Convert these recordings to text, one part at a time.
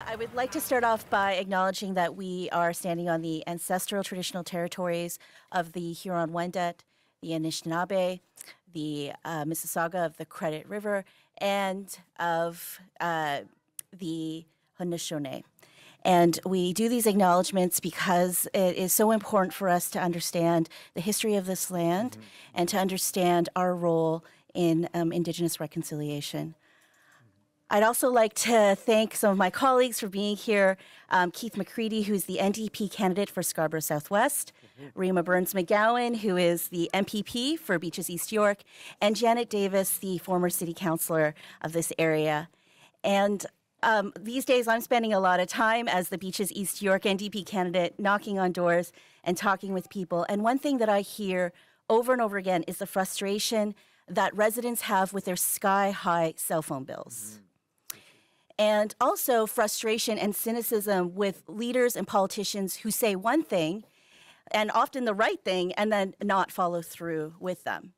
I would like to start off by acknowledging that we are standing on the ancestral traditional territories of the Huron-Wendat, the Anishinaabe, the Mississauga of the Credit River, and of the Haudenosaunee. And we do these acknowledgements because it is so important for us to understand the history of this land and to understand our role in Indigenous reconciliation. I'd also like to thank some of my colleagues for being here. Keith McCready, who's the NDP candidate for Scarborough Southwest, Rima Burns-McGowan, who is the MPP for Beaches East York, and Janet Davis, the former city councillor of this area. And these days I'm spending a lot of time as the Beaches East York NDP candidate knocking on doors and talking with people. And one thing that I hear over and over again is the frustration that residents have with their sky-high cell phone bills. And also frustration and cynicism with leaders and politicians who say one thing, and often the right thing, and then not follow through with them.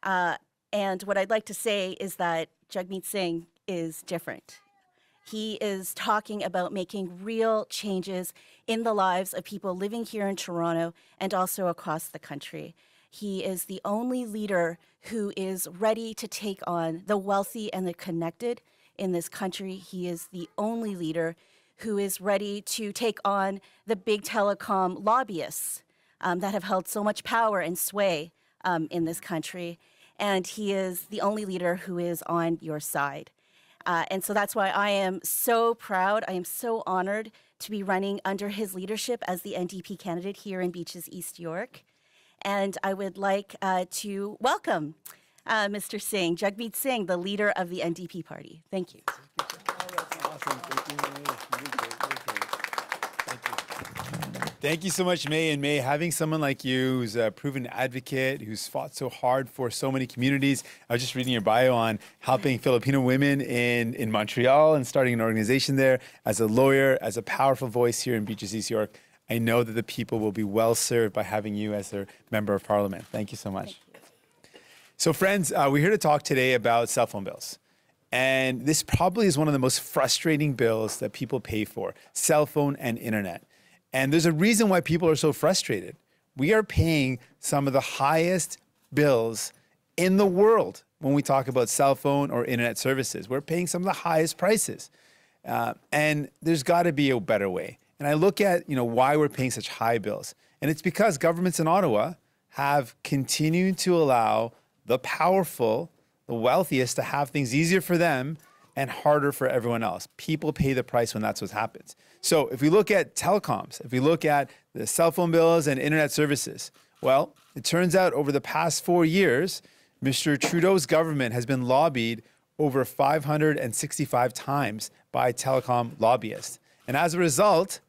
And what I'd like to say is that Jagmeet Singh is different. He is talking about making real changes in the lives of people living here in Toronto and also across the country. He is the only leader who is ready to take on the wealthy and the connected in this country. He is the only leader who is ready to take on the big telecom lobbyists that have held so much power and sway in this country. And he is the only leader who is on your side. And so that's why I am so proud, I am so honored to be running under his leadership as the NDP candidate here in Beaches East York. And I would like to welcome Mr. Singh, Jagmeet Singh, the leader of the NDP party. Thank you. Awesome. Thank you so much, May. And May, having someone like you who's a proven advocate, who's fought so hard for so many communities. I was just reading your bio on helping Filipino women in Montreal and starting an organization there. As a lawyer, as a powerful voice here in Beaches East York, I know that the people will be well served by having you as their member of parliament. Thank you so much. So friends, we're here to talk today about cell phone bills. And this probably is one of the most frustrating bills that people pay for, cell phone and internet. And there's a reason why people are so frustrated. We are paying some of the highest bills in the world when we talk about cell phone or internet services. We're paying some of the highest prices. And there's got to be a better way. And I look at, why we're paying such high bills. And it's because governments in Ottawa have continued to allow the powerful, the wealthiest to have things easier for them and harder for everyone else. People pay the price when that's what happens. So if we look at telecoms, if we look at the cell phone bills and internet services, well, it turns out over the past 4 years, Mr. Trudeau's government has been lobbied over 565 times by telecom lobbyists. And as a result,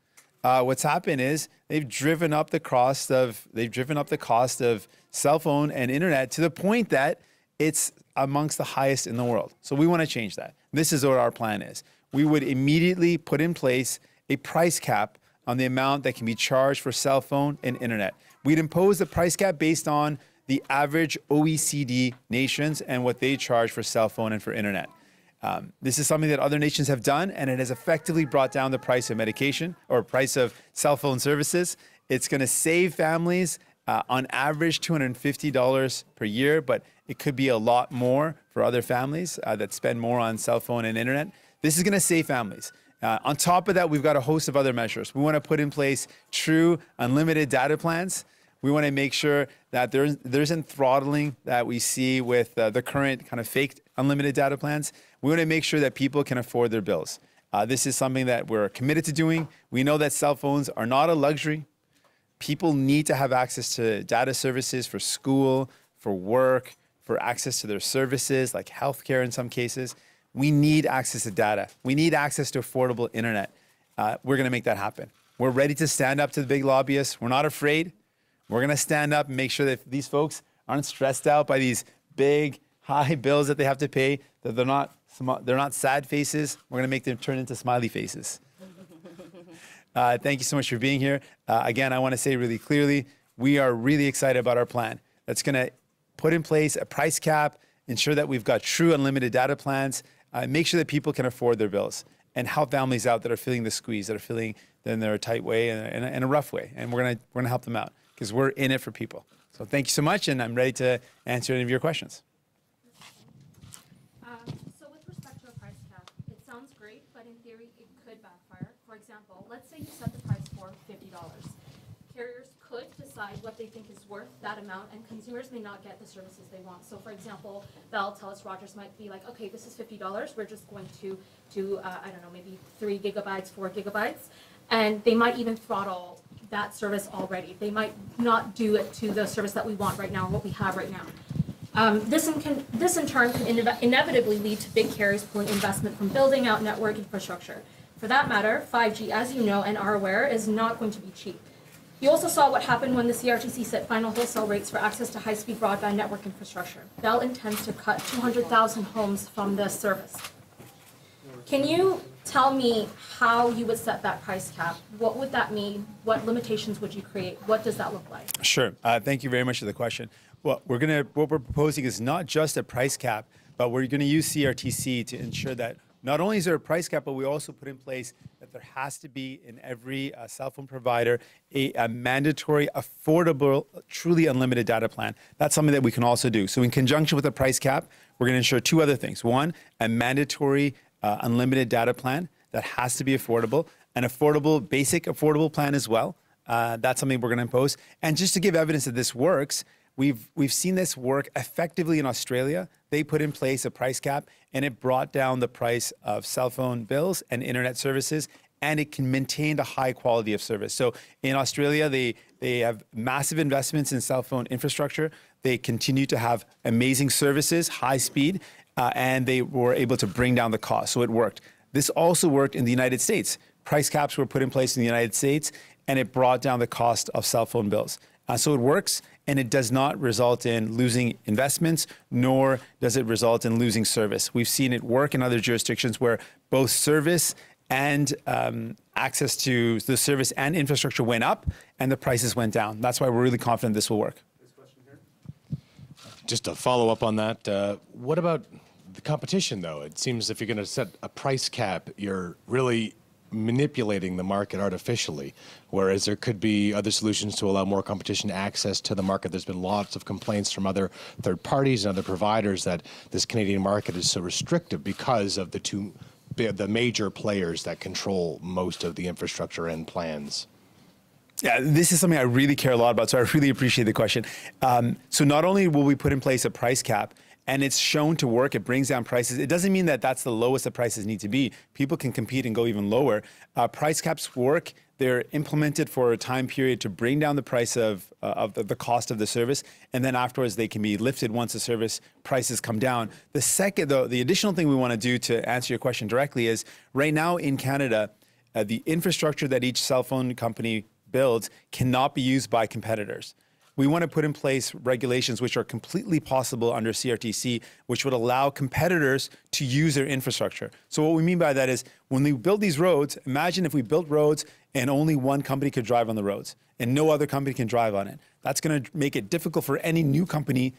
what's happened is they've driven up the cost of cell phone and internet to the point that it's amongst the highest in the world. So we want to change that. This is what our plan is. We would immediately put in place a price cap on the amount that can be charged for cell phone and internet. We'd impose the price cap based on the average OECD nations and what they charge for cell phone and for internet. This is something that other nations have done, and it has effectively brought down the price of medication or price of cell phone services. It's going to save families on average $250 per year, but it could be a lot more for other families that spend more on cell phone and internet. This is going to save families. On top of that, we've got a host of other measures. We want to put in place true unlimited data plans. We want to make sure that there isn't throttling that we see with the current kind of fake unlimited data plans. We want to make sure that people can afford their bills. This is something that we're committed to doing. We know that cell phones are not a luxury. People need to have access to data services for school, for work, for access to their services like healthcare in some cases. We need access to data. We need access to affordable internet. We're going to make that happen. We're ready to stand up to the big lobbyists. We're not afraid. We're going to stand up and make sure that these folks aren't stressed out by these big, high bills that they have to pay, that they're not sad faces. We're going to make them turn into smiley faces. Thank you so much for being here. Again, I want to say really clearly, we are really excited about our plan. That's going to put in place a price cap, ensure that we've got true unlimited data plans, make sure that people can afford their bills. and help families out that are feeling the squeeze, that are feeling in a tight way and in a rough way. And we're gonna help them out because we're in it for people. So thank you so much, and I'm ready to answer any of your questions. So with respect to a price cap, it sounds great, but in theory, it could backfire. For example, let's say you set the price for $50. Carriers could decide what they think is worth that amount, and consumers may not get the services they want. So for example, Bell, Telus, Rogers might be like, okay, this is $50. We're just going to do, I don't know, maybe 3 gigabytes, 4 gigabytes. And they might even throttle that service already. They might not do it to the service that we want right now, or what we have right now. This in turn can inevitably lead to big carriers pulling investment from building out network infrastructure. For that matter, 5G, as you know and are aware, is not going to be cheap. You also saw what happened when the CRTC set final wholesale rates for access to high-speed broadband network infrastructure. Bell intends to cut 200,000 homes from this service. Can you tell me how you would set that price cap? What would that mean? What limitations would you create? What does that look like? Sure. Thank you very much for the question. Well, what we're proposing is not just a price cap, but we're going to use CRTC to ensure that not only is there a price cap, but we also put in place that there has to be in every cell phone provider a mandatory, affordable, truly unlimited data plan. That's something that we can also do. So in conjunction with the price cap, we're going to ensure 2 other things. One, a mandatory unlimited data plan that has to be affordable, an affordable, basic affordable plan as well. That's something we're going to impose. And just to give evidence that this works, we've seen this work effectively in Australia. They put in place a price cap, and it brought down the price of cell phone bills and internet services, and it can maintain a high quality of service. So in Australia, they have massive investments in cell phone infrastructure. They continue to have amazing services, high speed, and they were able to bring down the cost. So it worked. This also worked in the United States. Price caps were put in place in the United States, and it brought down the cost of cell phone bills. So it works, and it does not result in losing investments, nor does it result in losing service. We've seen it work in other jurisdictions where both service and access to the service and infrastructure went up, and the prices went down. That's why we're really confident this will work. Just to follow up on that, what about the competition, though? It seems if you're going to set a price cap, you're really manipulating the market artificially, whereas there could be other solutions to allow more competition access to the market. There's been lots of complaints from other third parties and other providers that this Canadian market is so restrictive because of the major players that control most of the infrastructure and plans. Yeah, this is something I really care a lot about, so I really appreciate the question. So not only will we put in place a price cap, and it's shown to work, it brings down prices. It doesn't mean that that's the lowest the prices need to be. People can compete and go even lower. Price caps work. They're implemented for a time period to bring down the price of the cost of the service, and then afterwards they can be lifted once the service prices come down. The additional thing we want to do to answer your question directly is, right now in Canada, the infrastructure that each cell phone company builds cannot be used by competitors. We want to put in place regulations which are completely possible under CRTC, which would allow competitors to use their infrastructure. So what we mean by that is, when we build these roads, imagine if we built roads and only one company could drive on the roads and no other company can drive on it. That's going to make it difficult for any new company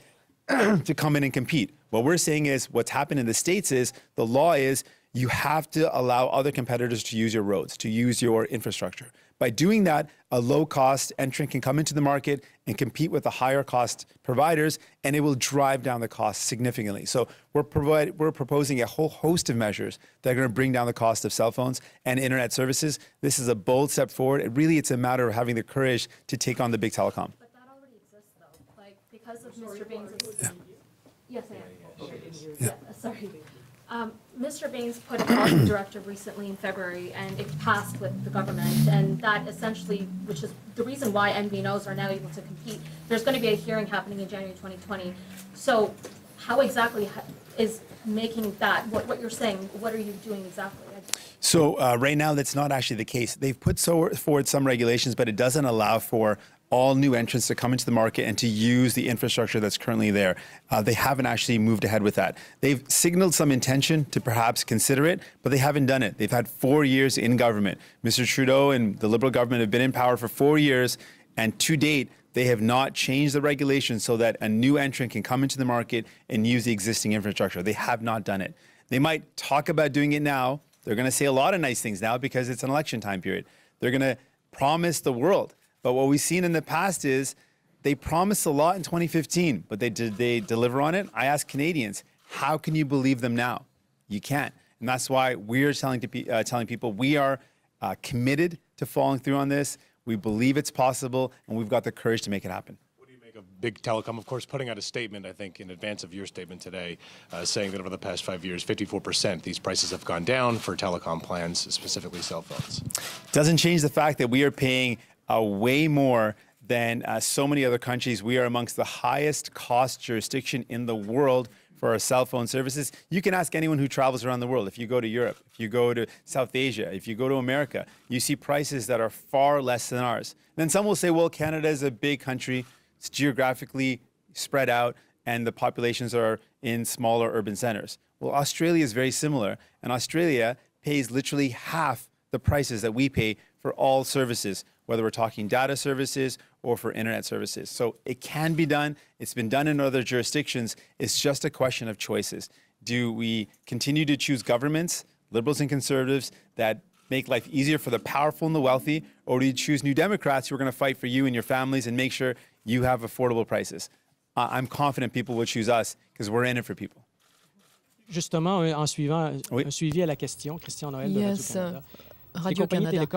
to come in and compete. What we're saying is, what's happened in the States is, the law is you have to allow other competitors to use your roads, to use your infrastructure. By doing that, a low-cost entrant can come into the market and compete with the higher-cost providers, and it will drive down the cost significantly. So we're proposing a whole host of measures that are going to bring down the cost of cell phones and internet services. This is a bold step forward. It's a matter of having the courage to take on the big telecom. But that already exists, though. Like, because of Mr. Baines' Yes, I am. Yeah, sorry. Mr. Baines put a policy directive recently in February, and it passed with the government, and that essentially, which is the reason why MVNOs are now able to compete. There's going to be a hearing happening in January 2020. So how exactly is making that, what you're saying, what are you doing exactly? So right now, that's not actually the case. They've put forward some regulations, but it doesn't allow for all new entrants to come into the market and to use the infrastructure that's currently there. They haven't actually moved ahead with that. They've signaled some intention to perhaps consider it, but they haven't done it. They've had 4 years in government. Mr. Trudeau and the Liberal government have been in power for 4 years, and to date, they have not changed the regulations so that a new entrant can come into the market and use the existing infrastructure. They have not done it. They might talk about doing it now, They're going to say a lot of nice things now because it's an election time period. They're going to promise the world. But what we've seen in the past is they promised a lot in 2015, but did they deliver on it? I ask Canadians, how can you believe them now? You can't. And that's why we're telling people we are committed to following through on this. We believe it's possible, and we've got the courage to make it happen. What do you make of Big Telecom, of course, putting out a statement, I think, in advance of your statement today, saying that over the past 5 years, 54%, these prices have gone down for telecom plans, specifically cell phones? Doesn't change the fact that we are paying way more than so many other countries. We are amongst the highest cost jurisdiction in the world for our cell phone services. You can ask anyone who travels around the world. If you go to Europe, if you go to South Asia, if you go to America, you see prices that are far less than ours. Then some will say, well, Canada is a big country. It's geographically spread out, and the populations are in smaller urban centers. Well, Australia is very similar, and Australia pays literally half the prices that we pay for all services, whether we're talking data services or for internet services. So it can be done. It's been done in other jurisdictions. It's just a question of choices. Do we continue to choose governments, liberals and conservatives, that make life easier for the powerful and the wealthy, or do you choose New Democrats who are going to fight for you and your families and make sure you have affordable prices? I'm confident people will choose us because we're in it for people. Justement, en suivant Oui. un suivi à la question, Christian Noël de Radio-Canada. Radio-Canada.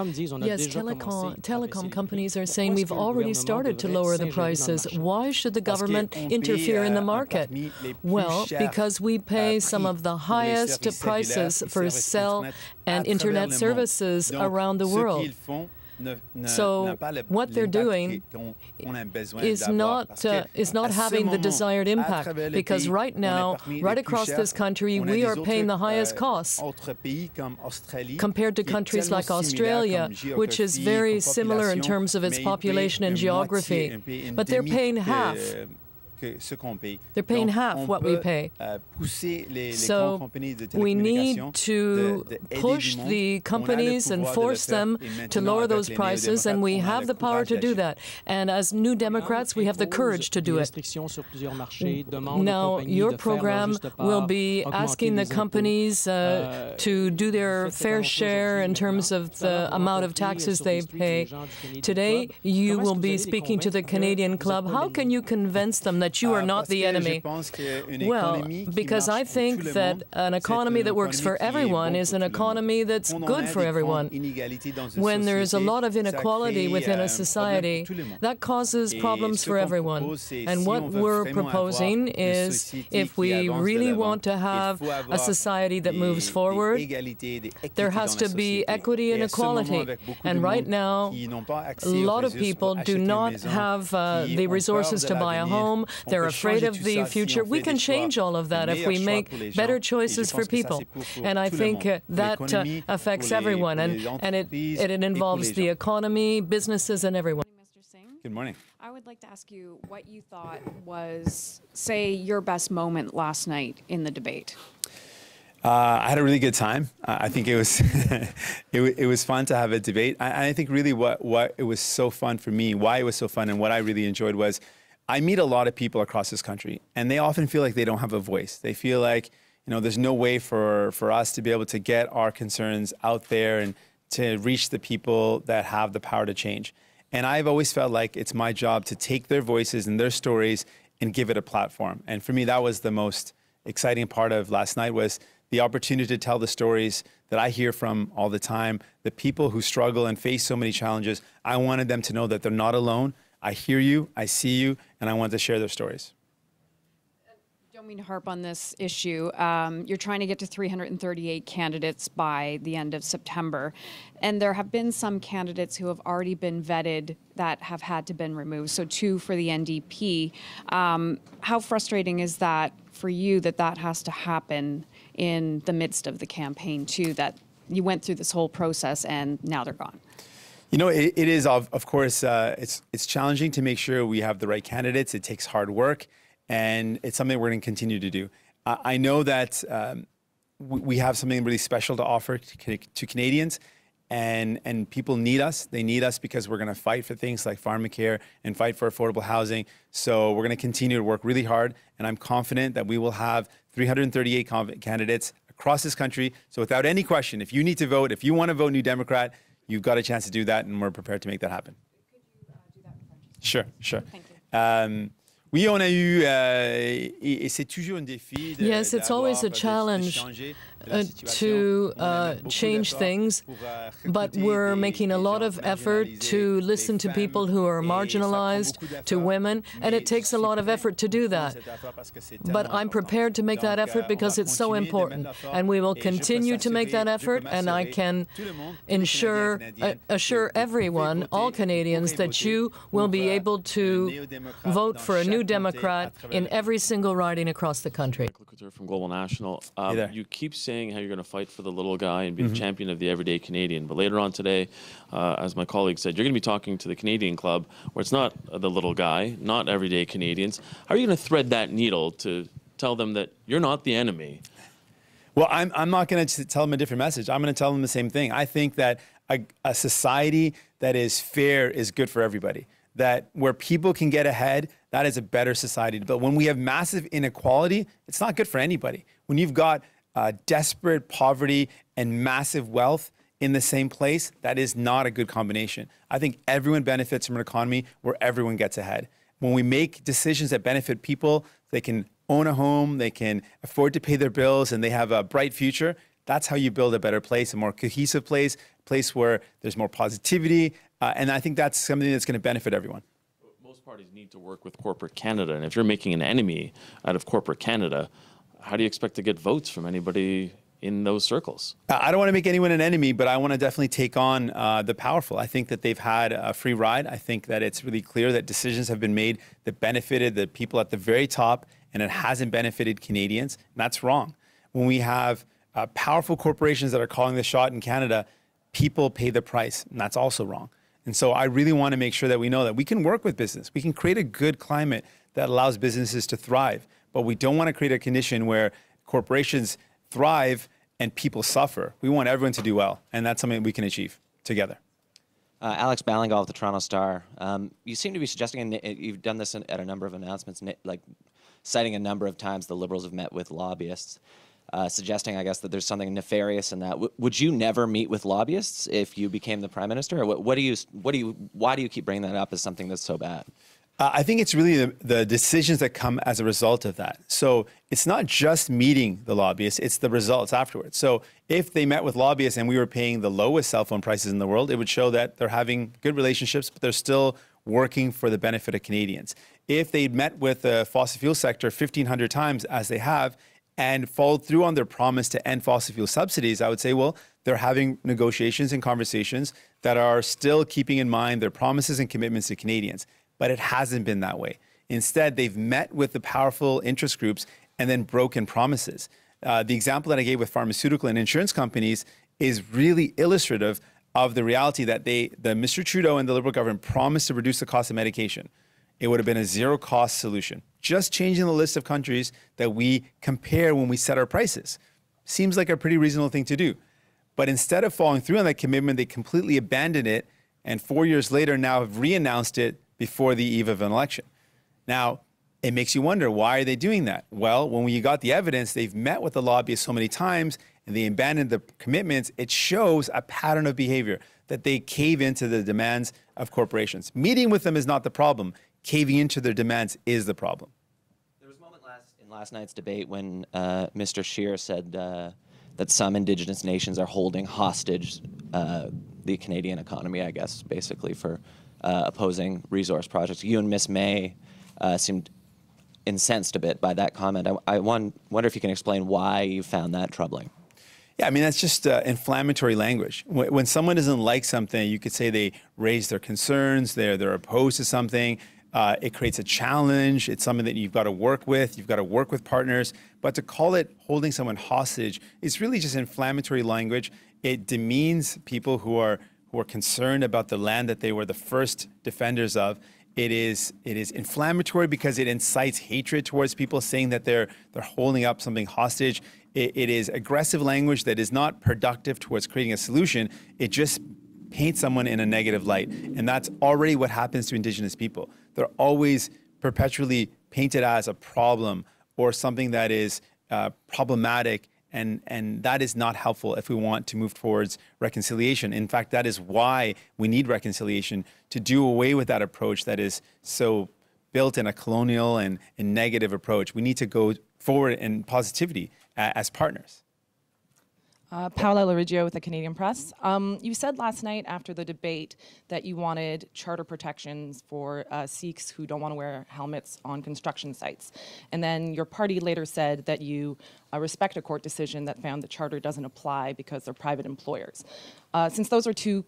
Yes, telecom companies are saying we've already started to lower the prices. Why should the government interfere in the market? Well, because we pay some of the highest prices for cell and internet services around the world. So what they're doing is not having the desired impact, because right now, right across this country, we are paying the highest costs compared to countries like Australia, which is very similar in terms of its population and geography. But they're paying half. They're paying half what we pay. So we need to push the companies and force them to lower those prices, and we have the power to do that. And as New Democrats, we have the courage to do it. Now, your program will be asking the companies to do their fair share in terms of the amount of taxes they pay. Today, you will be speaking to the Canadian Club. How can you convince them that you are not the enemy? Well, because I think that an economy that works for everyone is an economy that's good for everyone. When there's a lot of inequality within a society, that causes problems for everyone. And what we're proposing is, if we really want to have a society that moves forward, there has to be equity and equality. And right now, a lot of people do not have the resources to buy a home. They're afraid of the future. We can change all of that if we make better choices for people. And I think that affects everyone, and it involves the economy, businesses, and everyone. Mr. Singh. Good morning. I would like to ask you what you thought was, say, your best moment last night in the debate. I had a really good time. I think it was it was fun to have a debate. I think really what it was so fun for me, why it was so fun, and what I really enjoyed was I meet a lot of people across this country, and they often feel like they don't have a voice. They feel like, you know, there's no way for us to be able to get our concerns out there and to reach the people that have the power to change. And I've always felt like it's my job to take their voices and their stories and give it a platform. And for me, that was the most exciting part of last night, was the opportunity to tell the stories that I hear from all the time, the people who struggle and face so many challenges. I wanted them to know that they're not alone. I hear you, I see you, and I want to share their stories. Don't mean to harp on this issue. You're trying to get to 338 candidates by the end of September, and there have been some candidates who have already been vetted that have had to been removed, so 2 for the NDP. How frustrating is that for you that that has to happen in the midst of the campaign too, that you went through this whole process and now they're gone? You know, it is, of course, it's challenging to make sure we have the right candidates. It takes hard work, and it's something we're going to continue to do. I know that we have something really special to offer to Canadians, and people need us. They need us because we're going to fight for things like pharmacare and fight for affordable housing. So we're going to continue to work really hard, and I'm confident that we will have 338 candidates across this country. So without any question, if you need to vote, if you want to vote New Democrat, you've got a chance to do that, and we're prepared to make that happen. Could you do that in French? Sure, sure. Thank you. Oui, on a eu, et c'est toujours un défi de, Yes, it's always a challenge to change things, but we're making a lot of effort to listen to people who are marginalized, to women, and it takes a lot of effort to do that. But I'm prepared to make that effort because it's so important, and we will continue to make that effort, and I can assure everyone, all Canadians, that you will be able to vote for a New Democrat in every single riding across the country. From Global National. You keep saying how you're going to fight for the little guy and be the champion of the everyday Canadian, but later on today, as my colleague said, you're going to be talking to the Canadian Club, where it's not the little guy, not everyday Canadians. How are you going to thread that needle to tell them that you're not the enemy? Well, I'm not going to tell them a different message. I'm going to tell them the same thing. I think that a society that is fair is good for everybody. That where people can get ahead, that is a better society. But when we have massive inequality, it's not good for anybody. When you've got desperate poverty and massive wealth in the same place, that is not a good combination. I think everyone benefits from an economy where everyone gets ahead. When we make decisions that benefit people, they can own a home, they can afford to pay their bills, and they have a bright future, that's how you build a better place, a more cohesive place, a place where there's more positivity, and I think that's something that's going to benefit everyone. Most parties need to work with corporate Canada, and if you're making an enemy out of corporate Canada, how do you expect to get votes from anybody in those circles? I don't want to make anyone an enemy, but I want to definitely take on the powerful. I think that they've had a free ride. I think that it's really clear that decisions have been made that benefited the people at the very top, and it hasn't benefited Canadians, and that's wrong. When we have powerful corporations that are calling the shot in Canada, people pay the price, and that's also wrong. And so I really want to make sure that we know that we can work with business. We can create a good climate that allows businesses to thrive, but we don't want to create a condition where corporations thrive and people suffer. We want everyone to do well, and that's something we can achieve together. Alex Ballingal of the Toronto Star. You seem to be suggesting, and you've done this at a number of announcements, like citing a number of times the Liberals have met with lobbyists, suggesting, I guess, that there's something nefarious in that. Would you never meet with lobbyists if you became the Prime Minister? Or why do you keep bringing that up as something that's so bad? I think it's really the decisions that come as a result of that. So it's not just meeting the lobbyists, it's the results afterwards. So if they met with lobbyists and we were paying the lowest cell phone prices in the world, it would show that they're having good relationships, but they're still working for the benefit of Canadians. If they'd met with the fossil fuel sector 1,500 times, as they have, and followed through on their promise to end fossil fuel subsidies, I would say, well, they're having negotiations and conversations that are still keeping in mind their promises and commitments to Canadians. But it hasn't been that way. Instead, they've met with the powerful interest groups and then broken promises. The example that I gave with pharmaceutical and insurance companies is really illustrative of the reality that Mr. Trudeau and the Liberal government promised to reduce the cost of medication. It would have been a zero-cost solution. Just changing the list of countries that we compare when we set our prices. Seems like a pretty reasonable thing to do. But instead of following through on that commitment, they completely abandoned it, and 4 years later now have re-announced it before the eve of an election. Now, it makes you wonder, why are they doing that? Well, when we got the evidence, they've met with the lobbyists so many times and they abandoned the commitments. It shows a pattern of behavior that they cave into the demands of corporations. Meeting with them is not the problem. Caving into their demands is the problem. There was a moment in last night's debate when Mr. Scheer said that some Indigenous nations are holding hostage the Canadian economy, I guess, basically for opposing resource projects. You and Miss May seemed incensed a bit by that comment. I wonder if you can explain why you found that troubling. Yeah, I mean, that's just inflammatory language. When someone doesn't like something, you could say they raise their concerns, they're opposed to something. It creates a challenge. It's something that you've got to work with. You've got to work with partners. But to call it holding someone hostage is really just inflammatory language. It demeans people who are concerned about the land that they were the first defenders of. It is inflammatory because it incites hatred towards people, saying that they're holding up something hostage. It is aggressive language that is not productive towards creating a solution. It just paints someone in a negative light. And that's already what happens to Indigenous people. They're always perpetually painted as a problem or something that is problematic, and that is not helpful if we want to move towards reconciliation. In fact, that is why we need reconciliation, to do away with that approach that is so built in a colonial and negative approach. We need to go forward in positivity as partners. Paola Lariggio with the Canadian Press. You said last night after the debate that you wanted charter protections for Sikhs who don't want to wear helmets on construction sites. And then your party later said that you respect a court decision that found the charter doesn't apply because they're private employers. Since those are two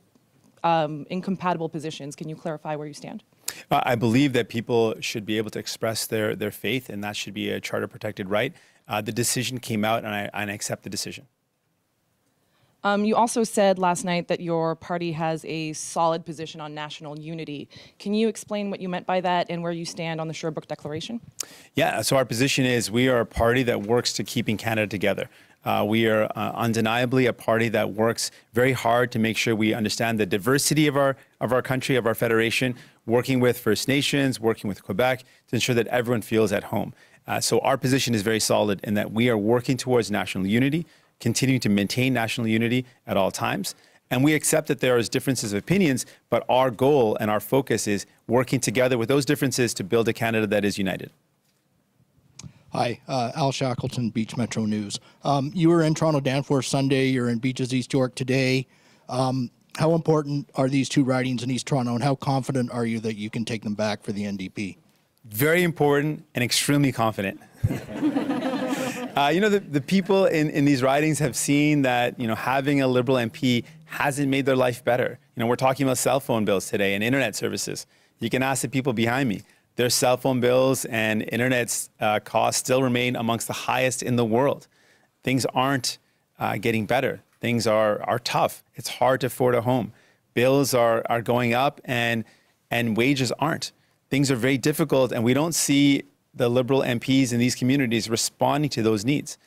incompatible positions, can you clarify where you stand? I believe that people should be able to express their faith, and that should be a charter-protected right. The decision came out, and I accept the decision. You also said last night that your party has a solid position on national unity. Can you explain what you meant by that and where you stand on the Sherbrooke Declaration? Yeah, so our position is we are a party that works to keeping Canada together. We are undeniably a party that works very hard to make sure we understand the diversity of our country, of our federation, working with First Nations, working with Quebec to ensure that everyone feels at home. So our position is very solid in that we are working towards national unity, continuing to maintain national unity at all times. And we accept that there is differences of opinions, but our goal and our focus is working together with those differences to build a Canada that is united. Hi, Al Shackleton, Beach Metro News. You were in Toronto Danforth Sunday, you're in Beaches East York today. How important are these two ridings in East Toronto, and how confident are you that you can take them back for the NDP? Very important and extremely confident. The people in these ridings have seen that, having a Liberal MP hasn't made their life better. We're talking about cell phone bills today and internet services. You can ask the people behind me. Their cell phone bills and internet costs still remain amongst the highest in the world. Things aren't getting better. Things are tough. It's hard to afford a home. Bills are going up and wages aren't. Things are very difficult, and we don't see the Liberal MPs in these communities responding to those needs.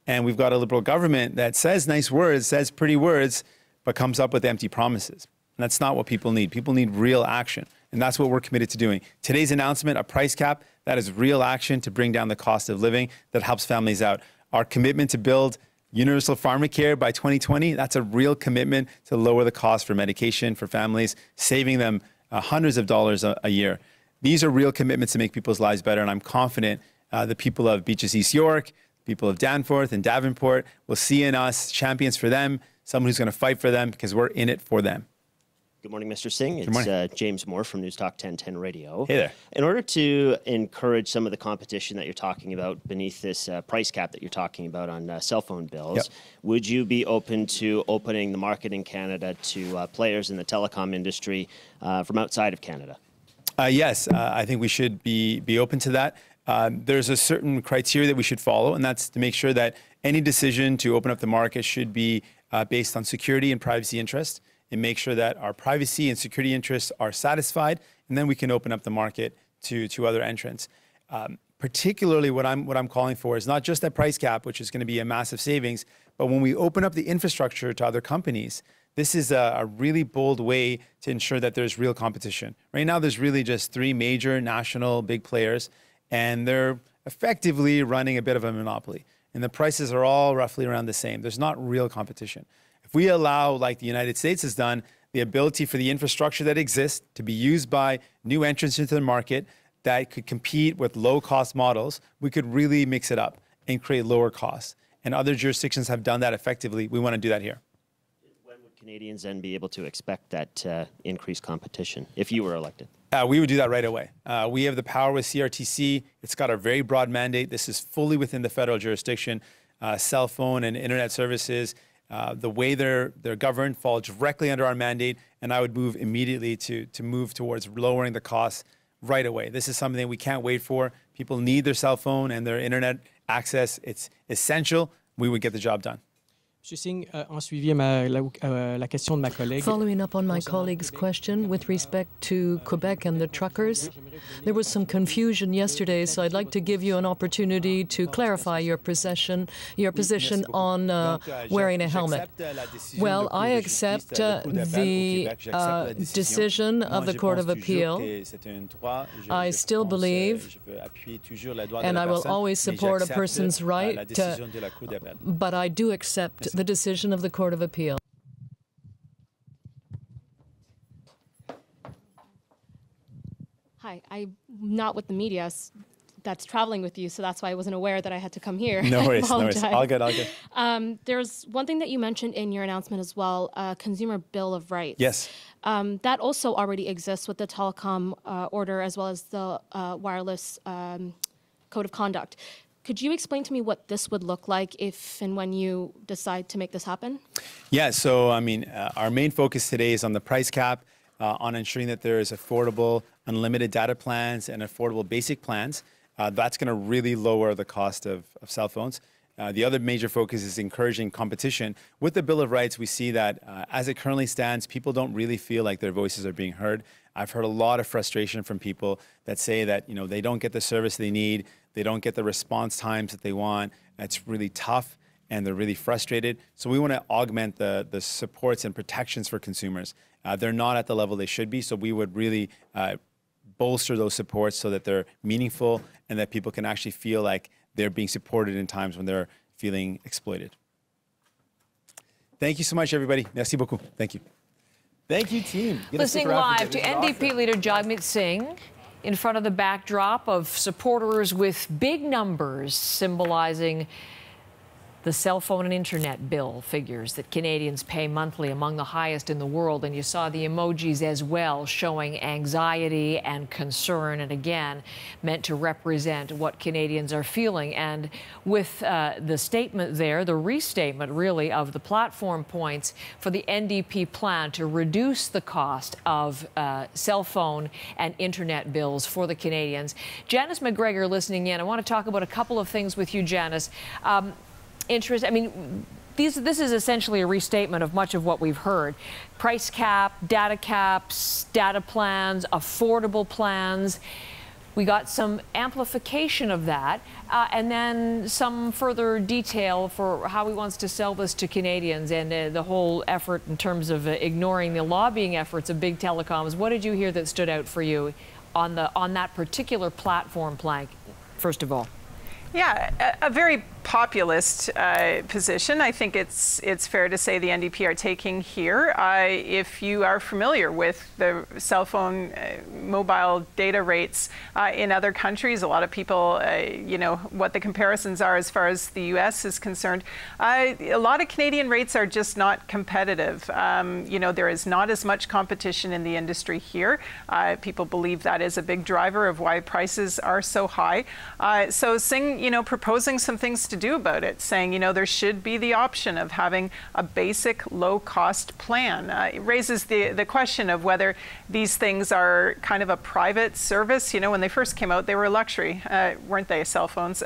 And we've got a Liberal government that says nice words, says pretty words, but comes up with empty promises. And that's not what people need. People need real action. And that's what we're committed to doing. Today's announcement, a price cap, that is real action to bring down the cost of living that helps families out. Our commitment to build universal pharmacare by 2020, that's a real commitment to lower the cost for medication for families, saving them hundreds of dollars a year. These are real commitments to make people's lives better, and I'm confident the people of Beaches East York, people of Danforth and Davenport will see in us champions for them, someone who's going to fight for them because we're in it for them. Good morning, Mr. Singh. It's James Moore from News Talk 1010 Radio. Hey there. In order to encourage some of the competition that you're talking about beneath this price cap that you're talking about on cell phone bills, would you be open to opening the market in Canada to players in the telecom industry from outside of Canada? Yes, I think we should be open to that. There's a certain criteria that we should follow, and that's to make sure that any decision to open up the market should be based on security and privacy interests, and make sure that our privacy and security interests are satisfied, and then we can open up the market to other entrants. Particularly what I'm calling for is not just that price cap, which is going to be a massive savings, but when we open up the infrastructure to other companies, this is a really bold way to ensure that there's real competition. Right now, there's really just three major national big players, and they're effectively running a bit of a monopoly. And the prices are all roughly around the same. There's not real competition. If we allow, like the United States has done, the ability for the infrastructure that exists to be used by new entrants into the market that could compete with low-cost models, we could really mix it up and create lower costs. And other jurisdictions have done that effectively. We want to do that here. Canadians then be able to expect that increased competition if you were elected? We would do that right away. We have the power with CRTC. It's got a very broad mandate. This is fully within the federal jurisdiction. Cell phone and internet services, the way they're governed fall directly under our mandate, and I would move immediately to move towards lowering the costs right away. This is something we can't wait for. People need their cell phone and their internet access. It's essential. We would get the job done. Following up on my colleague's question with respect to Quebec and the truckers, there was some confusion yesterday, so I'd like to give you an opportunity to clarify your position on wearing a helmet. Well, I accept the decision of the Court of Appeal. I still believe, and I will always support a person's right, but I do accept the decision of the Court of Appeal. Hi, I'm not with the media that's traveling with you, so that's why I wasn't aware that I had to come here. No worries, no worries. All good, all good. There's one thing that you mentioned in your announcement as well, Consumer Bill of Rights. Yes. That also already exists with the Telecom order as well as the wireless code of conduct. Could you explain to me what this would look like if and when you decide to make this happen? Yeah, so I mean, our main focus today is on the price cap, on ensuring that there is affordable, unlimited data plans and affordable basic plans. That's going to really lower the cost of cell phones. The other major focus is encouraging competition. With the Bill of Rights, we see that as it currently stands, people don't really feel like their voices are being heard. I've heard a lot of frustration from people that say that they don't get the service they need, they don't get the response times that they want. It's really tough, and they're really frustrated. So we want to augment the supports and protections for consumers. They're not at the level they should be, so we would really bolster those supports so that they're meaningful and that people can actually feel like they're being supported in times when they're feeling exploited. Thank you so much, everybody. Merci beaucoup. Thank you. Thank you, team. Listening live to NDP Leader Jagmeet Singh in front of the backdrop of supporters with big numbers symbolizing the cell phone and internet bill figures that Canadians pay monthly, among the highest in the world. And you saw the emojis as well, showing anxiety and concern, and again, meant to represent what Canadians are feeling. And with the statement there, the restatement really of the platform points for the NDP plan to reduce the cost of cell phone and internet bills for the Canadians. Janice McGregor listening in. I want to talk about a couple of things with you, Janice. I mean, this is essentially a restatement of much of what we've heard. Price cap, data caps, data plans, affordable plans. We got some amplification of that, and then some further detail for how he wants to sell this to Canadians, and the whole effort in terms of ignoring the lobbying efforts of big telecoms. What did you hear that stood out for you on that particular platform plank, first of all? Yeah, a very populist position. I think it's fair to say the NDP are taking here. If you are familiar with the cell phone mobile data rates in other countries, a lot of people, what the comparisons are as far as the US is concerned. A lot of Canadian rates are just not competitive. There is not as much competition in the industry here. People believe that is a big driver of why prices are so high. So Singh, proposing some things to do about it, saying, there should be the option of having a basic low-cost plan. It raises the question of whether these things are kind of a private service. When they first came out, they were a luxury, weren't they, cell phones?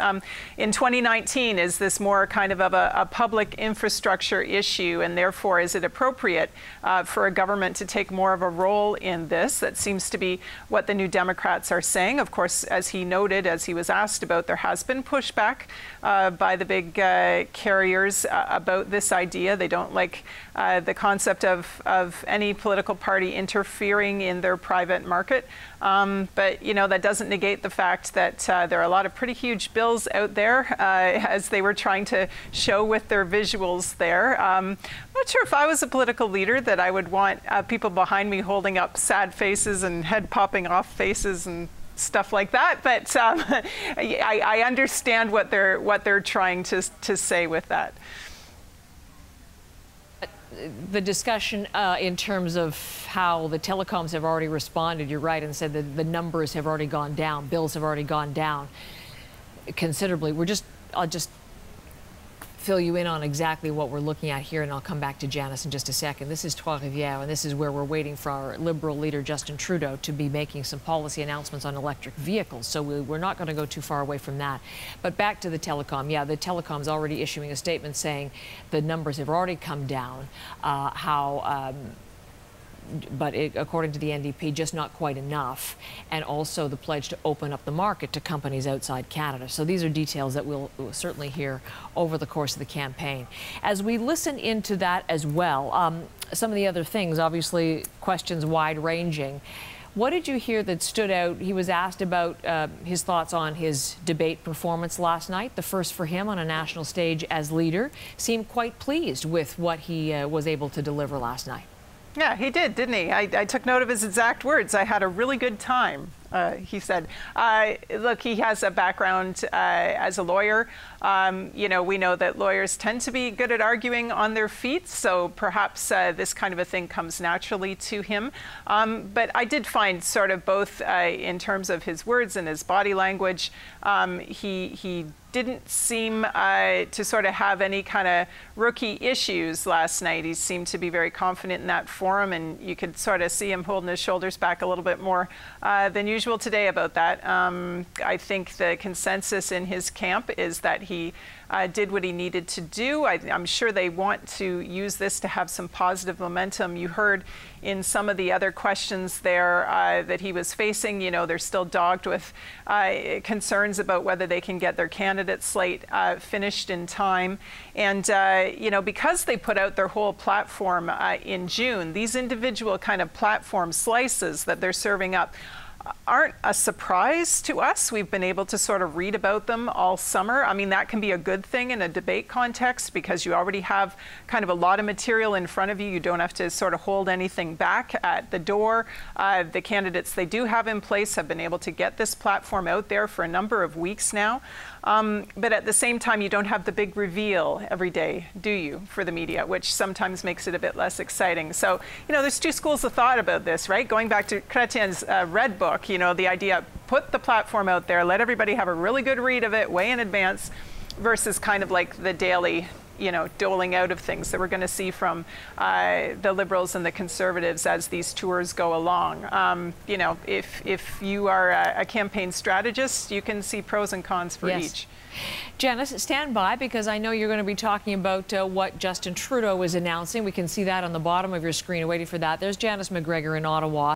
In 2019, is this more kind of a public infrastructure issue, and therefore is it appropriate for a government to take more of a role in this? That seems to be what the New Democrats are saying. Of course, as he noted, as he was asked about, there has been pushback by the big carriers about this idea. They don't like the concept of any political party interfering in their private market. But that doesn't negate the fact that there are a lot of pretty huge bills out there, as they were trying to show with their visuals there. I'm not sure if I was a political leader that I would want people behind me holding up sad faces and head popping off faces and stuff like that, but I understand what they're trying to say with that. The discussion in terms of how the telecoms have already responded, you're right, and said that the numbers have already gone down, bills have already gone down considerably. I'll just fill you in on exactly what we're looking at here, and I'll come back to Janice in just a second. This is Trois-Rivières, and this is where we're waiting for our Liberal leader, Justin Trudeau, to be making some policy announcements on electric vehicles. So we're not going to go too far away from that. But back to the telecom. Yeah, the telecom's already issuing a statement saying the numbers have already come down. But according to the NDP, just not quite enough, and also the pledge to open up the market to companies outside Canada. So these are details that we'll certainly hear over the course of the campaign. As we listen into that as well, some of the other things, obviously questions wide-ranging. What did you hear that stood out? He was asked about his thoughts on his debate performance last night, the first for him on a national stage as leader. Seemed quite pleased with what he was able to deliver last night. Yeah, he did, didn't he? I took note of his exact words. I had a really good time, he said. Look, he has a background as a lawyer. You know, we know that lawyers tend to be good at arguing on their feet, so perhaps this kind of a thing comes naturally to him. But I did find sort of both in terms of his words and his body language, he didn't seem to sort of have any kind of rookie issues last night. He seemed to be very confident in that forum, and you could sort of see him holding his shoulders back a little bit more than usual today about that. I think the consensus in his camp is that he did what he needed to do. I'm sure they want to use this to have some positive momentum. You heard in some of the other questions there that he was facing, you know, they're still dogged with concerns about whether they can get their candidate slate finished in time. And, you know, because they put out their whole platform in June, these individual kind of platform slices that they're serving up aren't a surprise to us. We've been able to sort of read about them all summer. I mean, that can be a good thing in a debate context because you already have kind of a lot of material in front of you. You don't have to sort of hold anything back at the door. The candidates they do have in place have been able to get this platform out there for a number of weeks now. But at the same time, you don't have the big reveal every day, do you, for the media, which sometimes makes it a bit less exciting. So, you know, there's two schools of thought about this, right? Going back to Chrétien's Red Book, you know, the idea, put the platform out there, let everybody have a really good read of it way in advance, versus kind of like the daily, you know, doling out of things that we're going to see from the Liberals and the Conservatives as these tours go along. You know, if you are a campaign strategist, you can see pros and cons for each. Janice, stand by because I know you're going to be talking about what Justin Trudeau is announcing. We can see that on the bottom of your screen. Waiting for that. There's Janice McGregor in Ottawa.